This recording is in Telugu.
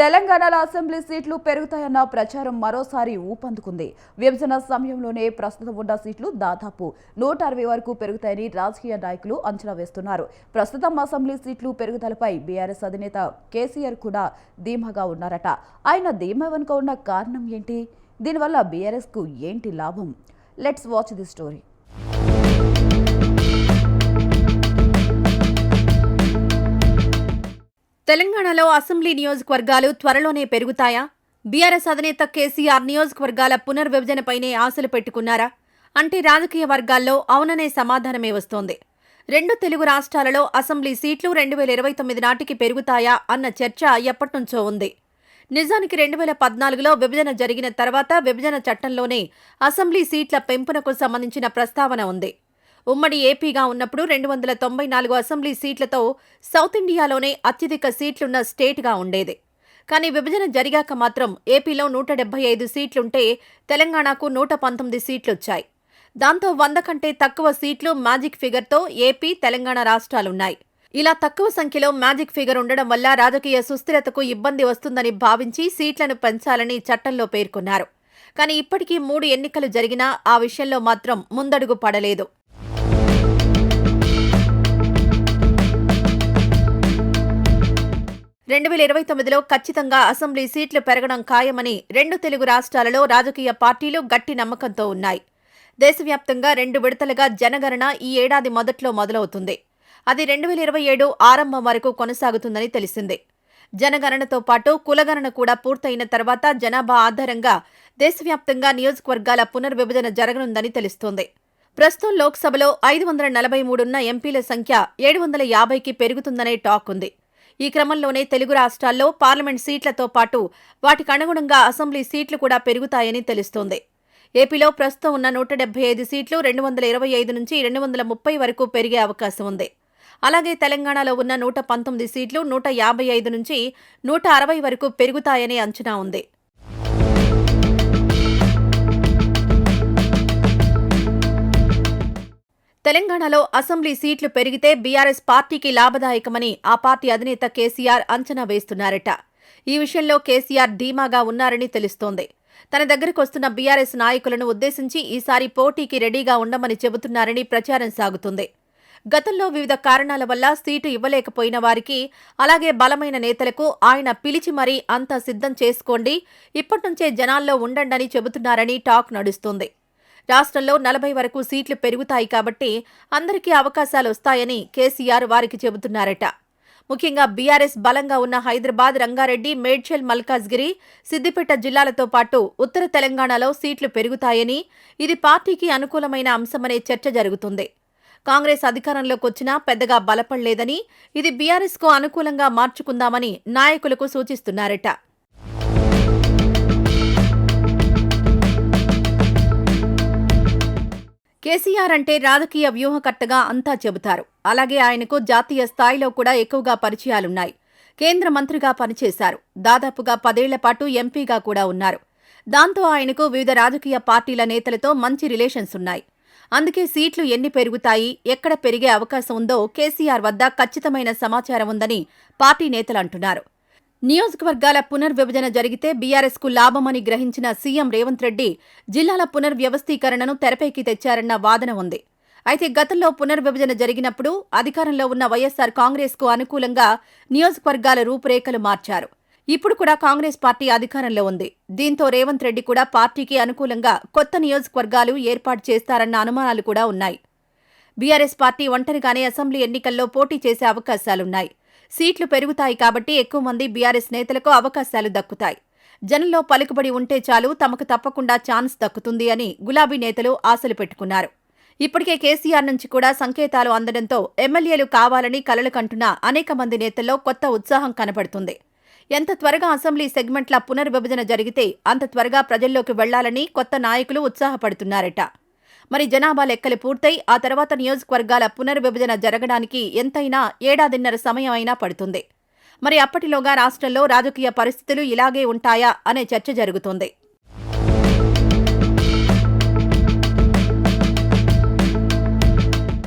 తెలంగాణలో అసెంబ్లీ సీట్లు పెరుగుతాయన్న ప్రచారం మరోసారి ఊపందుకుంది. విభజన సమయంలోనే ప్రస్తుతం ఉన్న సీట్లు దాదాపు 160 వరకు పెరుగుతాయని రాజకీయ నాయకులు అంచనా వేస్తున్నారు. ప్రస్తుతం అసెంబ్లీ సీట్లు పెరుగుదలపై బీఆర్ఎస్ అధినేత కేసీఆర్ కూడా ధీమాగా ఉన్నారట. ఆయన ధీమా వెనుక ఉన్న కారణం ఏంటి? దీనివల్ల బీఆర్ఎస్ కు ఏంటి లాభం? Let's watch the story. తెలంగాణలో అసెంబ్లీ నియోజకవర్గాలు త్వరలోనే పెరుగుతాయా? బీఆర్ఎస్ అధినేత కేసీఆర్ నియోజకవర్గాల పునర్విభజనపైనే ఆశలు పెట్టుకున్నారా? అంటే రాజకీయ వర్గాల్లో అవుననే సమాధానమే వస్తోంది. 2 తెలుగు రాష్ట్రాలలో అసెంబ్లీ సీట్లు 2029 నాటికి పెరుగుతాయా అన్న చర్చ ఎప్పటినుంచో ఉంది. నిజానికి 2014లో విభజన జరిగిన తర్వాత విభజన చట్టంలోనే అసెంబ్లీ సీట్ల పెంపునకు సంబంధించిన ప్రస్తావన ఉంది. ఉమ్మడి ఏపీగా ఉన్నప్పుడు 294 అసెంబ్లీ సీట్లతో సౌత్ ఇండియాలోనే అత్యధిక సీట్లున్న స్టేట్గా ఉండేది. కానీ విభజన జరిగాక మాత్రం ఏపీలో 175 సీట్లుంటే తెలంగాణకు 119 సీట్లొచ్చాయి. దాంతో 100 కంటే తక్కువ సీట్లు మ్యాజిక్ ఫిగర్తో ఏపీ, తెలంగాణ రాష్ట్రాలున్నాయి. ఇలా తక్కువ సంఖ్యలో మ్యాజిక్ ఫిగర్ ఉండడం వల్ల రాజకీయ సుస్థిరతకు ఇబ్బంది వస్తుందని భావించి సీట్లను పెంచాలని చట్టంలో పేర్కొన్నారు. కానీ ఇప్పటికీ 3 ఎన్నికలు జరిగినా ఆ విషయంలో మాత్రం ముందడుగు పడలేదు. 2029లో ఖచ్చితంగా అసెంబ్లీ సీట్లు పెరగడం ఖాయమని 2 తెలుగు రాష్ట్రాలలో రాజకీయ పార్టీలు గట్టి నమ్మకంతో ఉన్నాయి. దేశవ్యాప్తంగా 2 విడతలుగా జనగణన ఈ ఏడాది మొదట్లో మొదలవుతుంది. అది 2027 ఆరంభం వరకు కొనసాగుతుందని తెలిసింది. జనగణనతో పాటు కులగణన కూడా పూర్తయిన తర్వాత జనాభా ఆధారంగా దేశవ్యాప్తంగా నియోజకవర్గాల పునర్విభజన జరగనుందని తెలుస్తోంది. ప్రస్తుతం లోక్సభలో 543 ఉన్న ఎంపీల సంఖ్య 750కి పెరుగుతుందనే టాక్ ఉంది. ఈ క్రమంలోనే తెలుగు రాష్ట్రాల్లో పార్లమెంట్ సీట్లతో పాటు వాటికి అనుగుణంగా అసెంబ్లీ సీట్లు కూడా పెరుగుతాయని తెలుస్తోంది. ఏపీలో ప్రస్తుతం ఉన్న 175 సీట్లు 225 నుంచి 230 వరకు పెరిగే అవకాశం ఉంది. అలాగే తెలంగాణలో ఉన్న 119 సీట్లు 155 నుంచి 160 వరకు పెరుగుతాయనే అంచనా ఉంది. తెలంగాణలో అసెంబ్లీ సీట్లు పెరిగితే బీఆర్ఎస్ పార్టీకి లాభదాయకమని ఆ పార్టీ అధినేత కేసీఆర్ అంచనా వేస్తున్నారట. ఈ విషయంలో కేసీఆర్ ధీమాగా ఉన్నారని తెలుస్తోంది. తన దగ్గరకు వస్తున్న బీఆర్ఎస్ నాయకులను ఉద్దేశించి ఈసారి పోటీకి రెడీగా ఉండమని చెబుతున్నారని ప్రచారం సాగుతుంది. గతంలో వివిధ కారణాల వల్ల సీటు ఇవ్వలేకపోయిన వారికి, అలాగే బలమైన నేతలకు ఆయన పిలిచి మరీ అంతా సిద్ధం చేసుకోండి, ఇప్పటినుంచే జనాల్లో ఉండండని చెబుతున్నారని టాక్ నడుస్తుంది. రాష్ట్రంలో 40 వరకు సీట్లు పెరుగుతాయి కాబట్టి అందరికీ అవకాశాలు వస్తాయని కేసీఆర్ వారికి చెబుతున్నారట. ముఖ్యంగా బీఆర్ఎస్ బలంగా ఉన్న హైదరాబాద్, రంగారెడ్డి, మేడ్చల్, మల్కాజ్గిరి, సిద్దిపేట జిల్లాలతో పాటు ఉత్తర తెలంగాణలో సీట్లు పెరుగుతాయని, ఇది పార్టీకి అనుకూలమైన అంశమనే చర్చ జరుగుతుంది. కాంగ్రెస్ అధికారంలోకి వచ్చినా పెద్దగా బలపడలేదని, ఇది బీఆర్ఎస్కు అనుకూలంగా మార్చుకుందామని నాయకులకు సూచిస్తున్నారట. కేసీఆర్ అంటే రాజకీయ వ్యూహకర్తగా అంతా చెబుతారు. అలాగే ఆయనకు జాతీయ స్థాయిలో కూడా ఎక్కువగా పరిచయాలున్నాయి. కేంద్ర మంత్రిగా పనిచేశారు. దాదాపుగా 10 ఏళ్ల పాటు ఎంపీగా కూడా ఉన్నారు. దాంతో ఆయనకు వివిధ రాజకీయ పార్టీల నేతలతో మంచి రిలేషన్స్ ఉన్నాయి. అందుకే సీట్లు ఎన్ని పెరుగుతాయి, ఎక్కడ పెరిగే అవకాశం ఉందో కేసీఆర్ వద్ద ఖచ్చితమైన సమాచారం ఉందని పార్టీ నేతలు అంటున్నారు. నియోజకవర్గాల పునర్విభజన జరిగితే బీఆర్ఎస్కు లాభమని గ్రహించిన సీఎం రేవంత్ రెడ్డి జిల్లాల పునర్వ్యవస్థీకరణను తెరపైకి తెచ్చారన్న వాదన ఉంది. అయితే గతంలో పునర్విభజన జరిగినప్పుడు అధికారంలో ఉన్న వైఎస్సార్ కాంగ్రెస్కు అనుకూలంగా నియోజకవర్గాల రూపురేఖలు మార్చారు. ఇప్పుడు కూడా కాంగ్రెస్ పార్టీ అధికారంలో ఉంది. దీంతో రేవంత్ రెడ్డి కూడా పార్టీకి అనుకూలంగా కొత్త నియోజకవర్గాలు ఏర్పాటు చేస్తారన్న అనుమానాలు కూడా ఉన్నాయి. బీఆర్ఎస్ పార్టీ ఒంటరిగానే అసెంబ్లీ ఎన్నికల్లో పోటీ చేసే అవకాశాలున్నాయి. సీట్లు పెరుగుతాయి కాబట్టి ఎక్కువ మంది బీఆర్ఎస్ నేతలకు అవకాశాలు దక్కుతాయి. జనంలో పలుకుబడి ఉంటే చాలు, తమకు తప్పకుండా ఛాన్స్ దక్కుతుంది అని గులాబీ నేతలు ఆశలు పెట్టుకున్నారు. ఇప్పటికే కేసీఆర్ నుంచి కూడా సంకేతాలు అందడంతో ఎమ్మెల్యేలు కావాలని కలలు కంటున్న అనేక మంది నేతల్లో కొత్త ఉత్సాహం కనపడుతుంది. ఎంత త్వరగా అసెంబ్లీ సెగ్మెంట్ల పునర్విభజన జరిగితే అంత త్వరగా ప్రజల్లోకి వెళ్లాలని కొత్త నాయకులు ఉత్సాహపడుతున్నారట. మరి జనాభా లెక్కలు పూర్తయి ఆ తర్వాత నియోజకవర్గాల పునర్విభజన జరగడానికి ఎంతైనా 1.5 ఏళ్ల సమయం అయినా పడుతుంది. మరి అప్పటిలోగా రాష్ట్రంలో రాజకీయ పరిస్థితులు ఇలాగే ఉంటాయా అనే చర్చ జరుగుతోంది.